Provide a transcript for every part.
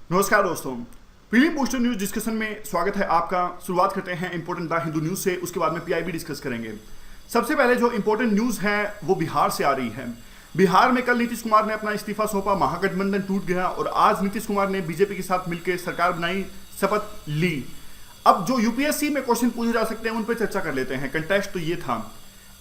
नमस्कार दोस्तों, prelim booster news discussion में स्वागत है आपका। शुरुआत करते हैं इंपॉर्टेंट द हिंदू न्यूज से, उसके बाद में पीआईबी डिस्कस करेंगे। सबसे पहले जो इंपॉर्टेंट न्यूज है वो बिहार से आ रही है। बिहार में कल नीतीश कुमार ने अपना इस्तीफा सौंपा, महागठबंधन टूट गया और आज नीतीश कुमार ने बीजेपी के साथ मिलकर सरकार बनाई, शपथ ली। अब जो यूपीएससी में क्वेश्चन पूछे जा सकते हैं उन पर चर्चा कर लेते हैं। कंटेस्ट तो ये था।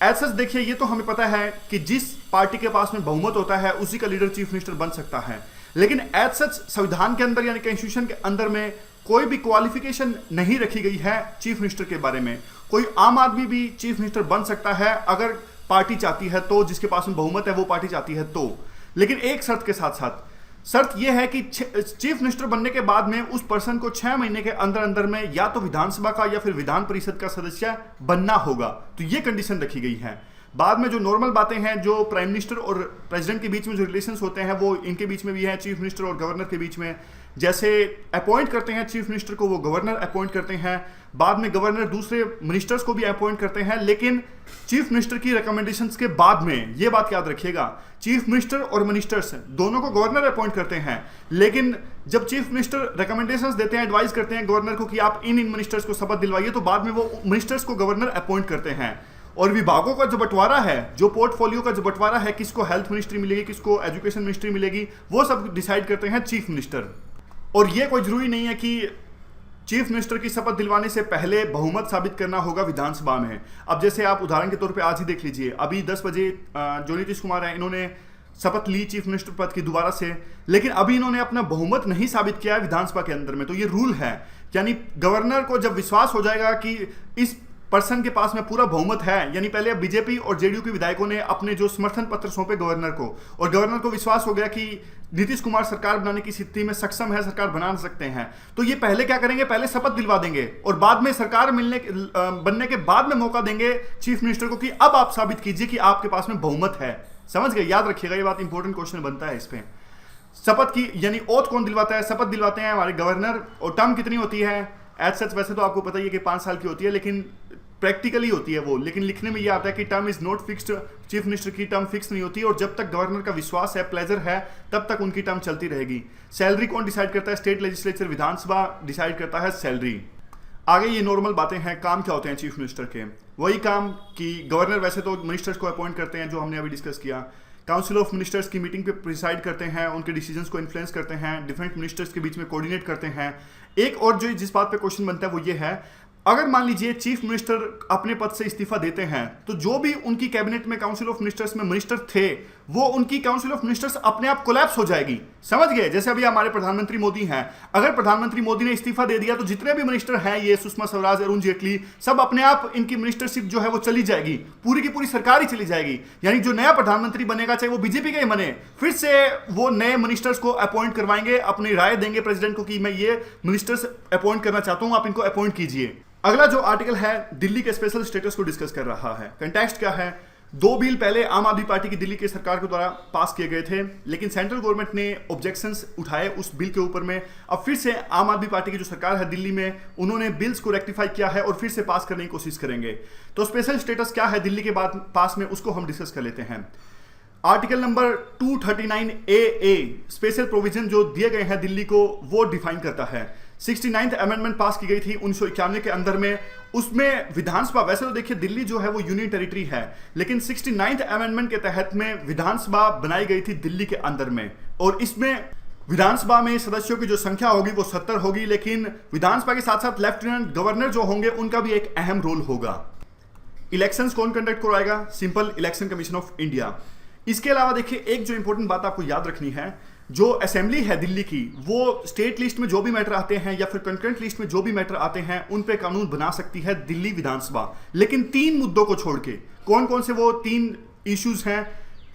एज सच देखिए, ये तो हमें पता है कि जिस पार्टी के पास में बहुमत होता है उसी का लीडर चीफ मिनिस्टर बन सकता है, लेकिन एज सच संविधान के अंदर यानी कॉन्स्टिट्यूशन के अंदर में कोई भी क्वालिफिकेशन नहीं रखी गई है चीफ मिनिस्टर के बारे में। कोई आम आदमी भी चीफ मिनिस्टर बन सकता है अगर पार्टी चाहती है तो, जिसके पास में बहुमत है वो पार्टी चाहती है तो, लेकिन एक शर्त के साथ साथ। शर्त यह है कि चीफ मिनिस्टर बनने के बाद में उस पर्सन को 6 महीने के अंदर अंदर में या तो विधानसभा का या फिर विधान परिषद का सदस्य बनना होगा। तो यह कंडीशन रखी गई है। बाद में जो नॉर्मल बातें हैं, जो प्राइम मिनिस्टर और प्रेसिडेंट के बीच में जो रिलेशंस होते हैं वो इनके बीच में भी है, चीफ मिनिस्टर और गवर्नर के बीच में। जैसे अपॉइंट करते हैं चीफ मिनिस्टर को, वो गवर्नर अपॉइंट करते हैं। बाद में गवर्नर दूसरे मिनिस्टर्स को भी अपॉइंट करते हैं, लेकिन चीफ मिनिस्टर की रिकमेंडेशंस के बाद में। ये बात याद रखिएगा, चीफ मिनिस्टर और मिनिस्टर्स दोनों को गवर्नर अपॉइंट करते हैं, लेकिन जब चीफ मिनिस्टर रिकमेंडेशंस देते हैं, एडवाइस करते हैं गवर्नर को कि आप इन मिनिस्टर्स को शपथ दिलवाइए, तो बाद में वो मिनिस्टर्स को गवर्नर अपॉइंट करते हैं। और विभागों का जो बंटवारा है, जो पोर्टफोलियो का जो बंटवारा है, किसको हेल्थ मिनिस्ट्री मिलेगी, किसको एजुकेशन मिनिस्ट्री मिलेगी, वो सब डिसाइड करते हैं चीफ मिनिस्टर। और ये कोई जरूरी नहीं है कि चीफ मिनिस्टर की शपथ दिलवाने से पहले बहुमत साबित करना होगा विधानसभा में। अब जैसे आप उदाहरण के तौर पे आज ही देख लीजिए, अभी 10 बजे जो नीतीश कुमार है इन्होंने शपथ ली चीफ मिनिस्टर पद की दोबारा से, लेकिन अभी इन्होंने अपना बहुमत नहीं साबित किया है विधानसभा के अंदर में। तो ये रूल है, यानी गवर्नर को जब विश्वास हो जाएगा कि इस पर्सन के पास में पूरा बहुमत है, यानी पहले बीजेपी और जेडीयू के विधायकों ने अपने जो समर्थन पत्र सौंपे गवर्नर को, और गवर्नर को विश्वास हो गया कि नीतीश कुमार सरकार बनाने की स्थिति में सक्षम है, सरकार बना सकते हैं, तो ये पहले क्या करेंगे, पहले शपथ दिलवा देंगे और बाद में सरकार बनने के बाद में मौका देंगे चीफ मिनिस्टर को कि अब आप साबित कीजिए कि आपके पास में बहुमत है। समझ गए? याद रखिएगा, ये बात इंपॉर्टेंट क्वेश्चन बनता है इस पे। शपथ की यानी ओथ कौन दिलवाता है? शपथ दिलवाते हैं हमारे गवर्नर। और टर्म कितनी होती है? एज सच वैसे तो आपको पता ही है कि 5 साल की होती है, लेकिन प्रैक्टिकली होती है वो, लेकिन लिखने में ये आता है कि term is not fixed. Chief minister की टर्म फिक्स नहीं होती, और जब तक गवर्नर का विश्वास है, प्लेजर है, तब तक उनकी टर्म चलती रहेगी। सैलरी कौन डिसाइड करता है? स्टेट लेजिस्लेचर, विधानसभा डिसाइड करता है सैलरी। आगे ये नॉर्मल बातें हैं। काम क्या होते हैं चीफ मिनिस्टर के? वही काम कि गवर्नर वैसे तो मिनिस्टर्स को अपॉइंट करते हैं, जो हमने अभी डिस्कस किया। काउंसिल ऑफ मिनिस्टर्स की मीटिंग पे प्रिसाइड करते हैं, उनके डिसीजंस को इन्फ्लुएंस करते हैं, डिफरेंट मिनिस्टर्स के बीच में कोऑर्डिनेट करते हैं। एक और जो जिस बात पे क्वेश्चन बनता है वो ये है, अगर मान लीजिए चीफ मिनिस्टर अपने पद से इस्तीफा देते हैं, तो जो भी उनकी कैबिनेट में काउंसिल ऑफ मिनिस्टर्स में मिनिस्टर थे, वो उनकी काउंसिल ऑफ मिनिस्टर्स अपने आप कोलैप्स हो जाएगी। समझ गए? जैसे अभी हमारे प्रधानमंत्री मोदी हैं, अगर प्रधानमंत्री मोदी ने इस्तीफा दे दिया तो जितने भी मिनिस्टर हैं, ये सुषमा स्वराज, अरुण जेटली, सब अपने आप इनकी मिनिस्टरशिप जो है वो चली जाएगी, पूरी की पूरी सरकार ही चली जाएगी। यानी जो नया प्रधानमंत्री बनेगा, चाहे वो बीजेपी का ही बने, फिर से वो नए मिनिस्टर्स को अपॉइंट करवाएंगे, अपनी राय देंगे प्रेसिडेंट को कि मैं ये मिनिस्टर्स अपॉइंट करना चाहता हूं, आप इनको अपॉइंट कीजिए। अगला जो आर्टिकल है दिल्ली के स्पेशल स्टेटस को डिस्कस कर रहा है। कंटेक्स्ट क्या है? 2 बिल पहले आम आदमी पार्टी की दिल्ली की सरकार के द्वारा पास किए गए थे, लेकिन सेंट्रल गवर्नमेंट ने ऑब्जेक्शंस उठाए उस बिल के ऊपर में। अब फिर से आम आदमी पार्टी की जो सरकार है दिल्ली में, उन्होंने बिल्स को रेक्टिफाई किया है और फिर से पास करने की कोशिश करेंगे। तो स्पेशल स्टेटस क्या है दिल्ली के बाद पास में, उसको हम डिस्कस कर लेते हैं। Article number 239A special provision जो दिए गए हैं दिल्ली को, वो डिफाइन करता है। 69th अमेंडमेंट पास की गई थी 1991 के अंदर में। उसमें विधानसभा, वैसे तो देखिए दिल्ली जो है वो यूनियन टेरिटरी है, लेकिन 69th अमेंडमेंट के तहत में विधानसभा बनाई गई थी दिल्ली के अंदर में। और इसमें विधानसभा में सदस्यों की जो संख्या होगी वो 70 होगी, लेकिन विधानसभा के साथ साथ लेफ्टिनेंट गवर्नर जो होंगे उनका भी एक अहम रोल होगा। इलेक्शंस कौन कंडक्ट करवाएगा? Simple election commission of India. इसके अलावा देखिए एक जो इंपॉर्टेंट बात आपको याद रखनी है, जो असेंबली है दिल्ली की, वो स्टेट लिस्ट में जो भी मैटर आते हैं या फिर कंकरेंट लिस्ट में जो भी मैटर आते हैं उन पे कानून बना सकती है दिल्ली विधानसभा, लेकिन 3 मुद्दों को छोड़ के। कौन कौन से वो 3 इश्यूज हैं?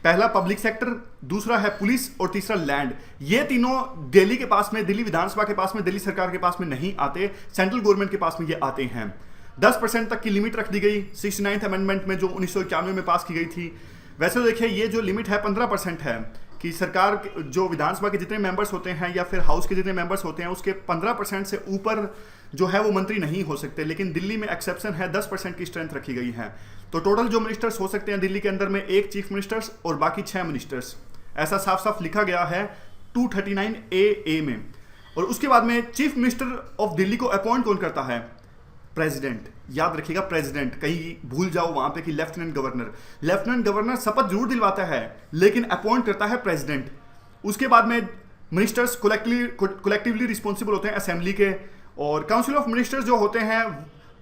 पहला पब्लिक सेक्टर, दूसरा है पुलिस और तीसरा लैंड। ये तीनों दिल्ली के पास में, दिल्ली विधानसभा के पास में, दिल्ली सरकार के पास में नहीं आते, सेंट्रल गवर्नमेंट के पास में ये आते हैं। 10% तक की लिमिट रख दी गई 69th अमेंडमेंट में जो 1991 में पास की गई थी। वैसे तो देखिए ये जो लिमिट है 15% है, कि सरकार जो विधानसभा के जितने मेंबर्स होते हैं या फिर हाउस के जितने मेंबर्स होते हैं उसके 15% से ऊपर जो है वो मंत्री नहीं हो सकते, लेकिन दिल्ली में एक्सेप्शन है, 10% की स्ट्रेंथ रखी गई है। तो टोटल जो मिनिस्टर्स हो सकते हैं दिल्ली के अंदर में, 1 चीफ मिनिस्टर्स और बाकी 6 मिनिस्टर्स, ऐसा साफ साफ लिखा गया है 239A में। और उसके बाद में चीफ मिनिस्टर ऑफ दिल्ली को अपॉइंट कौन करता है? प्रेसिडेंट। याद रखिएगा प्रेसिडेंट, कहीं भूल जाओ वहां पे कि लेफ्टिनेंट गवर्नर। लेफ्टिनेंट गवर्नर शपथ जरूर दिलवाता है लेकिन अपॉइंट करता है प्रेसिडेंट। उसके बाद में मिनिस्टर्स कलेक्टिवली रिस्पॉन्सिबल होते हैं असेंबली के, और काउंसिल ऑफ मिनिस्टर्स जो होते हैं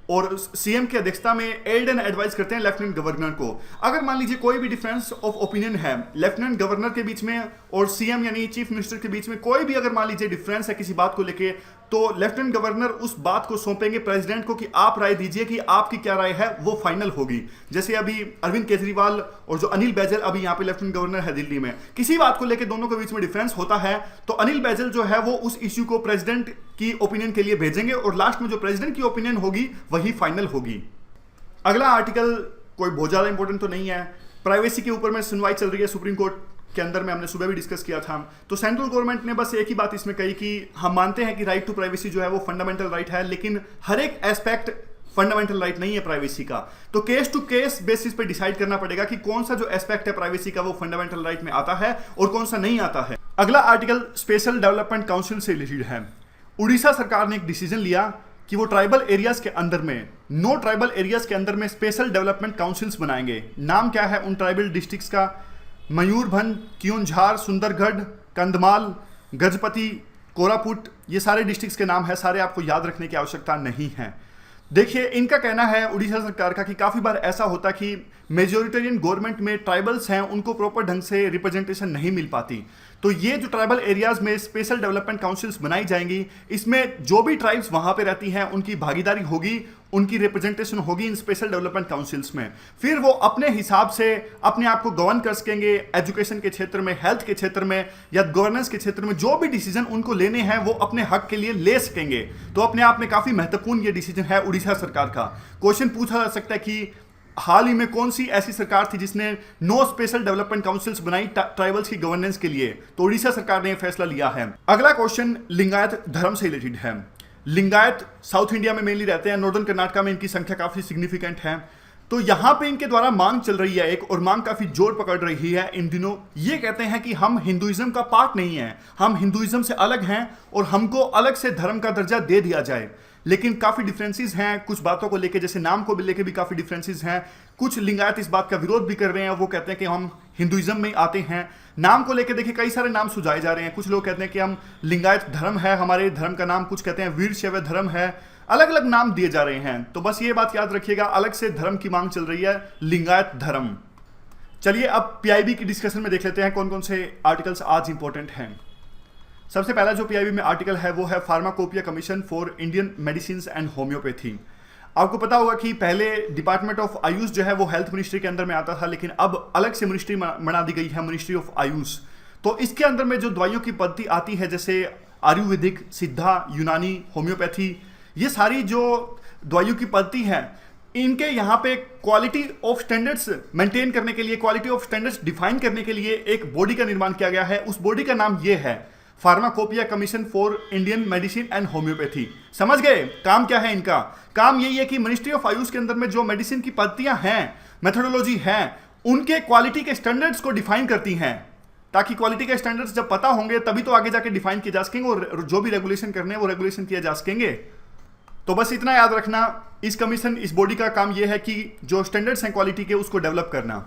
और सीएम की अध्यक्षता में एड एंड एडवाइस करते हैं लेफ्टिनेंट गवर्नर को। अगर मान लीजिए कोई भी डिफरेंस ऑफ ओपिनियन है लेफ्टिनेंट गवर्नर के बीच में और सीएम यानी चीफ मिनिस्टर के बीच में, कोई भी अगर मान लीजिए डिफरेंस है किसी बात को लेके, तो लेफ्टिनेंट गवर्नर उस बात को सौंपेंगे प्रेसिडेंट को कि आप राय दीजिए कि आपकी क्या राय है, वो फाइनल होगी। जैसे अभी अरविंद केजरीवाल और जो अनिल बैजल अभी यहाँ पे लेफ्टिनेंट गवर्नर है दिल्ली में, किसी बात को लेकर दोनों के बीच में डिफरेंस होता है तो अनिल बैजल जो है वो उस इश्यू को प्रेसिडेंट की ओपिनियन के लिए भेजेंगे और लास्ट में जो प्रेसिडेंट की ओपिनियन होगी वही फाइनल होगी। अगला आर्टिकल कोई बहुत ज्यादा इंपॉर्टेंट तो नहीं है, प्राइवेसी के ऊपर में सुनवाई चल रही है सुप्रीम कोर्ट के अंदर में, हमने सुबह भी डिस्कस किया था। तो सेंट्रल गवर्नमेंट ने बस एक ही बात इसमें कही कि हम मानते हैं कि राइट टू प्राइवेसी जो है वो फंडामेंटल राइट है, लेकिन हर एक एस्पेक्ट फंडामेंटल राइट नहीं है प्राइवेसी का। तो केस टू केस बेसिस पे डिसाइड करना पड़ेगा कि कौन सा जो एस्पेक्ट है प्राइवेसी का वो फंडामेंटल राइट में आता है और कौन सा नहीं आता है। अगला आर्टिकल स्पेशल डेवलपमेंट काउंसिल से रिलेटेड है। उड़ीसा सरकार ने एक डिसीजन लिया कि वो ट्राइबल एरियाज के अंदर में, नो ट्राइबल एरियाज के अंदर में स्पेशल डेवलपमेंट काउंसिल्स बनाएंगे। नाम क्या है उन ट्राइबल डिस्ट्रिक्ट्स का? मयूरभंज, क्योंझार, सुंदरगढ़, कंधमाल, गजपति, कोरापुट, ये सारे डिस्ट्रिक्ट्स के नाम है, सारे आपको याद रखने की आवश्यकता नहीं है। देखिए इनका कहना है उड़ीसा सरकार का कि काफ़ी बार ऐसा होता कि मेजोरिटेरियन गवर्नमेंट में ट्राइबल्स हैं उनको प्रॉपर ढंग से रिप्रेजेंटेशन नहीं मिल पाती। तो ये जो ट्राइबल एरियाज में स्पेशल डेवलपमेंट काउंसिल्स बनाई जाएंगी, इसमें जो भी ट्राइब्स वहां पे रहती हैं उनकी भागीदारी होगी, उनकी रिप्रेजेंटेशन होगी इन स्पेशल डेवलपमेंट काउंसिल्स में। फिर वो अपने हिसाब से अपने आप को गवर्न कर सकेंगे, एजुकेशन के क्षेत्र में, हेल्थ के क्षेत्र में या गवर्नेंस के क्षेत्र में जो भी डिसीजन उनको लेने हैं वो अपने हक के लिए ले सकेंगे। तो अपने आप में काफी महत्वपूर्ण ये डिसीजन है उड़ीसा सरकार का। क्वेश्चन पूछा जा सकता है कि हाल ही में कौन सी ऐसी सरकार थी जिसने नो स्पेशल डेवलपमेंट काउंसिल्स बनाई ट्राइबल्स की गवर्नेंस के लिए? तो उड़ीसा सरकार ने यह फैसला लिया है। अगला क्वेश्चन लिंगायत धर्म से रिलेटेड है। लिंगायत साउथ इंडिया में मेनली रहते हैं, नॉर्दर्न कर्नाटका में इनकी संख्या काफी सिग्निफिकेंट है। तो यहां पे इनके द्वारा मांग चल रही है एक, और मांग काफी जोर पकड़ रही है इन दिनों। ये कहते हैं कि हम हिंदुइज्म का पार्ट नहीं है, हम हिंदुइज्म से अलग हैं और हमको अलग से धर्म का दर्जा दे दिया जाए। लेकिन काफी डिफरेंसेस हैं कुछ बातों को लेकर, जैसे नाम को भी लेकर भी काफी डिफरेंसेस हैं। कुछ लिंगायत इस बात का विरोध भी कर रहे हैं, वो कहते हैं कि हम हिंदुइज्म में आते हैं। नाम को लेकर देखिए कई सारे नाम सुझाए जा रहे हैं। कुछ लोग कहते हैं कि हम लिंगायत धर्म है हमारे धर्म का नाम, कुछ कहते हैं वीर शैव धर्म है, अलग अलग नाम दिए जा रहे हैं। तो बस ये बात याद रखिएगा, अलग से धर्म की मांग चल रही है, लिंगायत धर्म। चलिए अब पीआईबी की डिस्कशन में देख लेते हैं कौन कौन से आर्टिकल्स आज इंपॉर्टेंट हैं। सबसे पहला जो पीआईबी में आर्टिकल है वो है pharmacopoeia commission for Indian medicine and homeopathy. आपको पता होगा कि पहले डिपार्टमेंट ऑफ आयुष जो है वो हेल्थ मिनिस्ट्री के अंदर में आता था, लेकिन अब अलग से मिनिस्ट्री बना दी गई है, मिनिस्ट्री ऑफ आयुष। तो इसके अंदर में जो दवाइयों की पद्धति आती है, जैसे आयुर्वेदिक, सिद्धा, यूनानी, होम्योपैथी, ये सारी जो दवाइयों की पद्धति है, इनके यहाँ पे क्वालिटी ऑफ स्टैंडर्ड्स मेंटेन करने के लिए, क्वालिटी ऑफ स्टैंडर्ड्स डिफाइन करने के लिए एक बॉडी का निर्माण किया गया है। उस बॉडी का नाम ये है pharmacopoeia commission for Indian medicine and homeopathy. समझ गए काम क्या है इनका? काम यही है कि मिनिस्ट्री ऑफ आयुष के अंदर में जो मेडिसिन की पद्धतियां हैं, मेथोडोलॉजी है, उनके क्वालिटी के स्टैंडर्ड्स को डिफाइन करती हैं, ताकि क्वालिटी के स्टैंडर्ड्स जब पता होंगे तभी तो आगे जाके डिफाइन किए जा सकेंगे और जो भी रेगुलेशन करने हैं वो रेगुलेशन किए जा सकेंगे। तो बस इतना याद रखना, इस कमीशन, इस बॉडी का काम यह है कि जो स्टैंडर्ड्स हैं क्वालिटी के उसको डेवलप करना।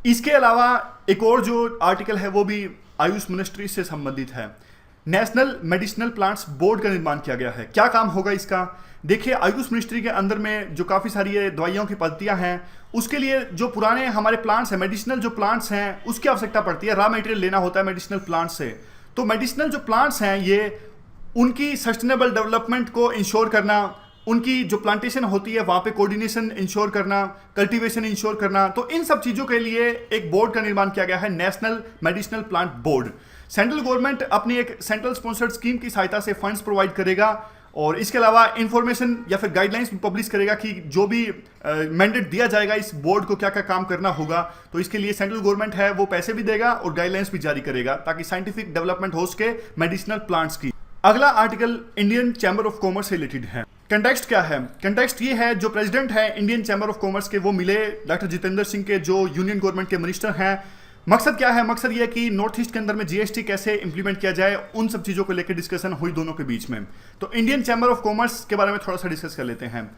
इसके अलावा एक और जो आर्टिकल है वो भी आयुष मिनिस्ट्री से संबंधित है। नेशनल मेडिसिनल प्लांट्स बोर्ड का निर्माण किया गया है। क्या काम होगा इसका? देखिए आयुष मिनिस्ट्री के अंदर में जो काफ़ी सारी ये दवाइयों की पद्धतियां हैं, उसके लिए जो पुराने हमारे प्लांट्स हैं, मेडिसिनल जो प्लांट्स हैं, उसकी आवश्यकता पड़ती है। रॉ मटेरियल लेना होता है मेडिसिनल प्लांट से। तो मेडिसिनल जो प्लांट्स हैं ये, उनकी सस्टेनेबल डेवलपमेंट को इंश्योर करना, उनकी जो प्लांटेशन होती है वहाँ पे कोऑर्डिनेशन इंश्योर करना, कल्टीवेशन इंश्योर करना, तो इन सब चीज़ों के लिए एक बोर्ड का निर्माण किया गया है, national medicinal plant board. Central government अपनी एक सेंट्रल स्पॉन्सर्ड स्कीम की सहायता से फंड्स प्रोवाइड करेगा और इसके अलावा इंफॉर्मेशन या फिर गाइडलाइंस भी पब्लिश करेगा कि जो भी मैंडेट दिया जाएगा इस बोर्ड को क्या क्या काम करना होगा। तो इसके लिए सेंट्रल गवर्नमेंट है वो पैसे भी देगा और गाइडलाइंस भी जारी करेगा ताकि साइंटिफिक डेवलपमेंट हो सके मेडिसिनल प्लांट्स की। अगला article Indian chamber of commerce से रिलेटेड है। कंटेक्स्ट क्या है? कंटेक्स्ट ये है, जो प्रेसिडेंट है इंडियन चैम्बर ऑफ कॉमर्स के वो मिले डॉक्टर जितेंद्र सिंह के, जो यूनियन गवर्नमेंट के मिनिस्टर हैं, मकसद क्या है? मकसद ये है कि नॉर्थ ईस्ट के अंदर में जीएसटी कैसे इंप्लीमेंट किया जाए, उन सब चीज़ों को लेकर डिस्कशन हुई दोनों के बीच में। तो इंडियन चैम्बर ऑफ कॉमर्स के बारे में थोड़ा सा डिस्कस कर लेते हैं।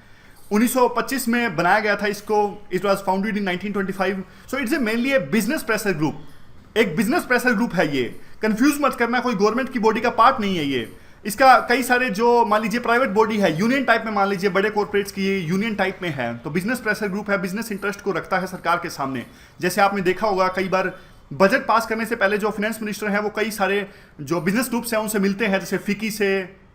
1925 में बनाया गया था इसको। It was founded in 1925। So it's a mainly A business pressure group. एक बिजनेस प्रेशर ग्रुप है ये, कंफ्यूज मत करना, कोई गवर्नमेंट की बॉडी का पार्ट नहीं है ये। इसका कई सारे जो मान लीजिए प्राइवेट बॉडी है, यूनियन टाइप में, मान लीजिए बड़े कॉर्पोरेट्स की ये यूनियन टाइप में है, तो बिजनेस प्रेशर ग्रुप है, बिजनेस इंटरेस्ट को रखता है सरकार के सामने। जैसे आपने देखा होगा कई बार बजट पास करने से पहले जो फाइनेंस मिनिस्टर हैं वो कई सारे जो बिजनेस ग्रुप्स हैं उनसे मिलते हैं, जैसे फिकी से,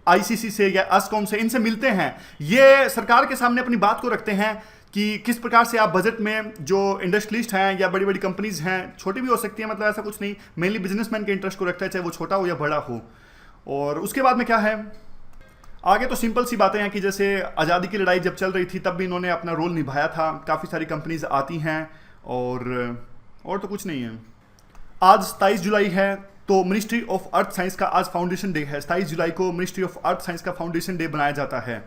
आईसीसी से या अस्कॉम से, इनसे मिलते हैं। ये सरकार के सामने अपनी बात को रखते हैं कि किस प्रकार से आप बजट में जो इंडस्ट्रियलिस्ट हैं या बड़ी बड़ी कंपनीज हैं, छोटी भी हो सकती है, मतलब ऐसा कुछ नहीं, मेनली बिजनेसमैन के इंटरेस्ट को रखता है, चाहे वो छोटा हो या बड़ा हो। और उसके बाद में क्या है आगे, तो सिंपल सी बातें हैं कि जैसे आज़ादी की लड़ाई जब चल रही थी तब भी इन्होंने अपना रोल निभाया था। काफ़ी सारी कंपनीज आती हैं और तो कुछ नहीं है। आज 27 जुलाई है, तो मिनिस्ट्री ऑफ अर्थ साइंस का आज फाउंडेशन डे है। 27 जुलाई को मिनिस्ट्री ऑफ अर्थ साइंस का फाउंडेशन डे बनाया जाता है।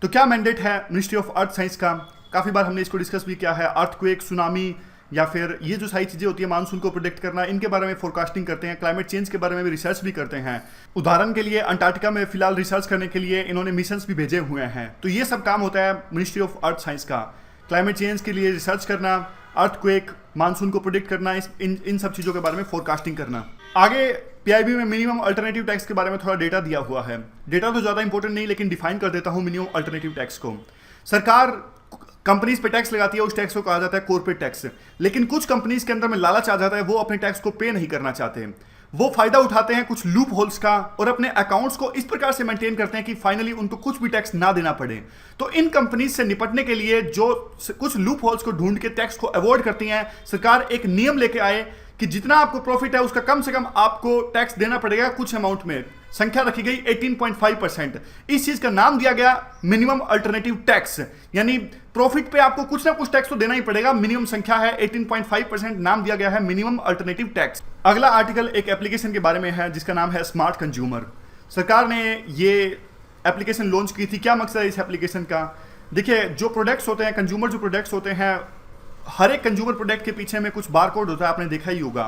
तो क्या मैंडेट है मिनिस्ट्री ऑफ अर्थ साइंस का? काफ़ी बार हमने इसको डिस्कस भी किया है। अर्थक्वेक, सुनामी या फिर ये जो सारी चीज़ें होती है, मानसून को प्रोडिक्ट करना, इनके बारे में फोरकास्टिंग करते हैं। क्लाइमेट चेंज के बारे में भी रिसर्च भी करते हैं। उदाहरण के लिए अंटार्कटिका में फिलहाल रिसर्च करने के लिए इन्होंने मिशंस भी भेजे हुए हैं। तो ये सब काम होता है मिनिस्ट्री ऑफ अर्थ साइंस का। क्लाइमेट चेंज के लिए रिसर्च करना, अर्थक्वेक, मानसून को प्रोडिक्ट करना, इन सब चीज़ों के बारे में फोरकास्टिंग करना। आगे पीआईबी में मिनिमम अल्टरनेटिव टैक्स के बारे में थोड़ा डेटा दिया हुआ है। डेटा तो ज़्यादा इंपॉर्टेंट नहीं, लेकिन डिफाइन कर देता हूँ मिनिमम अल्टरनेटिव टैक्स को। सरकार कंपनीज पे टैक्स लगाती है, उस टैक्स को कहा जाता है कॉर्पोरेट टैक्स। लेकिन कुछ कंपनीज के अंदर में लालच आ जाता है, वो अपने टैक्स को पे नहीं करना चाहते। वो फायदा उठाते हैं कुछ लूप होल्स का और अपने अकाउंट्स को इस प्रकार से मेंटेन करते हैं कि फाइनली उनको कुछ भी टैक्स ना देना पड़े। तो इन कंपनीज से निपटने के लिए जो कुछ लूप होल्स को ढूंढ के टैक्स को अवॉइड करती हैं, सरकार एक नियम लेके आए कि जितना आपको प्रॉफिट है उसका कम से कम आपको टैक्स देना पड़ेगा कुछ अमाउंट में। संख्या रखी गई 18.5%। इस चीज का नाम दिया गया मिनिमम अल्टरनेटिव टैक्स, यानी प्रॉफिट पे आपको कुछ ना कुछ टैक्स तो देना ही पड़ेगा। मिनिमम संख्या है 18.5%, नाम दिया गया है मिनिमम अल्टरनेटिव टैक्स। अगला आर्टिकल एक एप्लीकेशन के बारे में है जिसका नाम है स्मार्ट कंज्यूमर। सरकार ने ये एप्लीकेशन लॉन्च की थी। क्या मकसद है इस एप्लीकेशन का? देखिए, जो प्रोडक्ट्स होते हैं, कंज्यूमर जो प्रोडक्ट्स होते हैं, हर एक कंज्यूमर प्रोडक्ट के पीछे में कुछ बारकोड होता है, आपने देखा ही होगा।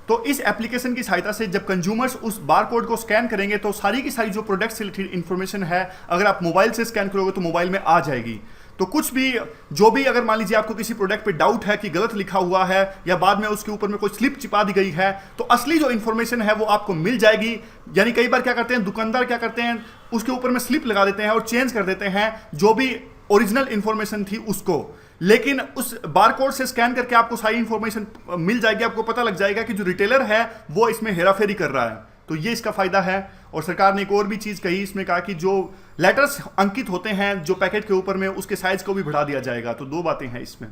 तो इस एप्लीकेशन की सहायता से जब कंज्यूमर्स उस बारकोड को स्कैन करेंगे तो सारी की सारी जो प्रोडक्ट से रिलेटेड इन्फॉर्मेशन है, अगर आप मोबाइल से स्कैन करोगे तो मोबाइल में आ जाएगी। तो कुछ भी जो भी, अगर मान लीजिए आपको किसी प्रोडक्ट पे डाउट है कि गलत लिखा हुआ है या बाद में उसके ऊपर में कोई स्लिप चिपा दी गई है, तो असली जो इन्फॉर्मेशन है वो आपको मिल जाएगी। यानी कई बार क्या करते हैं दुकानदार, क्या करते हैं उसके ऊपर में स्लिप लगा देते हैं और चेंज कर देते हैं जो भी ओरिजिनल इन्फॉर्मेशन थी उसको। लेकिन उस बारकोड से स्कैन करके आपको सारी इंफॉर्मेशन मिल जाएगी। आपको पता लग जाएगा कि जो रिटेलर है वो इसमें हेराफेरी कर रहा है। तो ये इसका फायदा है। और सरकार ने एक और भी चीज कही, इसमें कहा कि जो लेटर्स अंकित होते हैं जो पैकेट के ऊपर में, उसके साइज को भी बढ़ा दिया जाएगा। तो दो बातें हैं इसमें।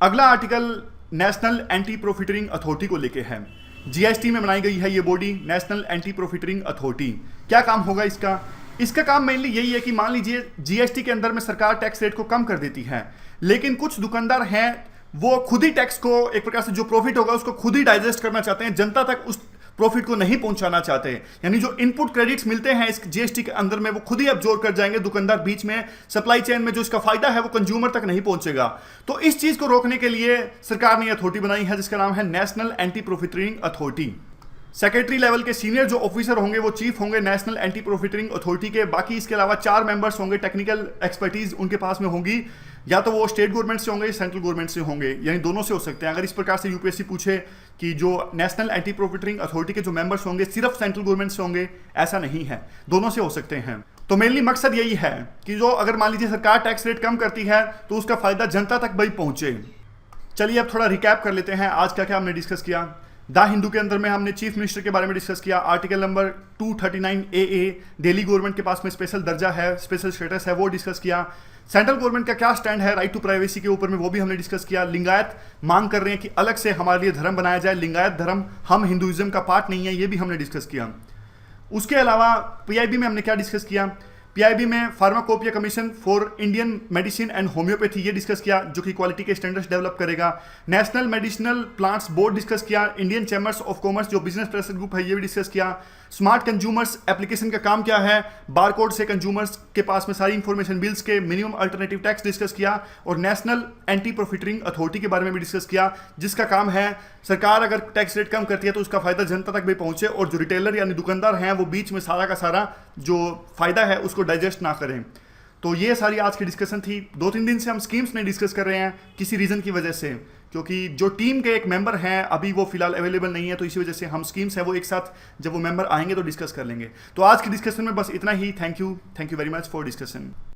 अगला article national anti profiteering authority को लेके है। जीएसटी में बनाई गई है ये body, national anti profiteering authority. क्या काम होगा इसका? इसका काम मेनली यही है कि मान लीजिए जीएसटी के अंदर में सरकार टैक्स रेट को कम कर देती है, लेकिन कुछ दुकानदार हैं वो खुद ही टैक्स को एक प्रकार से जो प्रॉफिट होगा उसको खुद ही डाइजेस्ट करना चाहते हैं, जनता तक उस प्रॉफिट को नहीं पहुंचाना चाहते। यानी जो इनपुट क्रेडिट्स मिलते हैं इस जीएसटी के अंदर में वो खुद ही अब्जॉर्ब कर जाएंगे दुकानदार, बीच में सप्लाई चेन में जो इसका फायदा है वो कंज्यूमर तक नहीं पहुंचेगा। तो इस चीज को रोकने के लिए सरकार ने अथॉरिटी बनाई है जिसका नाम है national anti profiteering authority. Secretary level के सीनियर जो ऑफिसर होंगे वो चीफ होंगे नेशनल एंटी प्रॉफिटरिंग अथॉरिटी के। बाकी इसके अलावा 4 मेंबर्स होंगे, टेक्निकल एक्सपर्टीज उनके पास में होंगी, या तो वो स्टेट गवर्नमेंट से होंगे, सेंट्रल गवर्नमेंट से होंगे, यानी दोनों से हो सकते हैं। अगर इस प्रकार से यूपीएससी पूछे कि जो नेशनल एंटी प्रॉफिटरिंग अथॉरिटी के जो मेंबर्स होंगे सिर्फ सेंट्रल गवर्नमेंट से होंगे, ऐसा नहीं है, दोनों से हो सकते हैं। तो मेनली मकसद यही है कि जो अगर मान लीजिए सरकार टैक्स रेट कम करती है तो उसका फायदा जनता तक भाई पहुंचे। चलिए अब थोड़ा रिकैप कर लेते हैं आज क्या क्या हमने डिस्कस किया। द हिंदू के अंदर में हमने चीफ मिनिस्टर के बारे में डिस्कस किया। Article number 239AA, Delhi government के पास में स्पेशल दर्जा है, स्पेशल स्टेटस है, वो डिस्कस किया। सेंट्रल गवर्नमेंट का क्या स्टैंड है राइट टू प्राइवेसी के ऊपर में, वो भी हमने डिस्कस किया। लिंगायत मांग कर रहे हैं कि अलग से हमारे लिए धर्म बनाया जाए, लिंगायत धर्म हम हिंदुइज्म का पार्ट नहीं है, ये भी हमने डिस्कस किया। उसके अलावा पीआईबी में हमने क्या डिस्कस किया? पीआईबी में pharmacopoeia commission for Indian medicine and homeopathy ये डिस्कस किया, जो कि क्वालिटी के स्टैंडर्ड्स डेवलप करेगा। National medicinal plants board discuss किया। इंडियन चैम्बर्स ऑफ कॉमर्स जो बिजनेस प्रेशर ग्रुप है ये भी डिस्कस किया। स्मार्ट कंज्यूमर्स एप्लीकेशन का काम क्या है, बारकोड से कंज्यूमर्स के पास में सारी इंफॉर्मेशन, बिल्स के मिनिमम अल्टरनेटिव टैक्स डिस्कस किया, और नेशनल एंटी प्रॉफिटरिंग अथॉरिटी के बारे में भी डिस्कस किया, जिसका काम है सरकार अगर टैक्स रेट कम करती है तो उसका फायदा जनता तक भी पहुंचे और जो रिटेलर यानी दुकानदार हैं वो बीच में सारा का सारा जो फायदा है उसको डाइजेस्ट ना करें। तो ये सारी आज की डिस्कशन थी। 2-3 दिन से हम स्कीम्स नहीं डिस्कस कर रहे हैं किसी रीज़न की वजह से, क्योंकि जो टीम के एक मेंबर हैं अभी वो फिलहाल अवेलेबल नहीं है, तो इसी वजह से हम स्कीम्स है वो एक साथ जब वो मेंबर आएंगे तो डिस्कस कर लेंगे। तो आज की डिस्कशन में बस इतना ही। Thank you very much for discussion.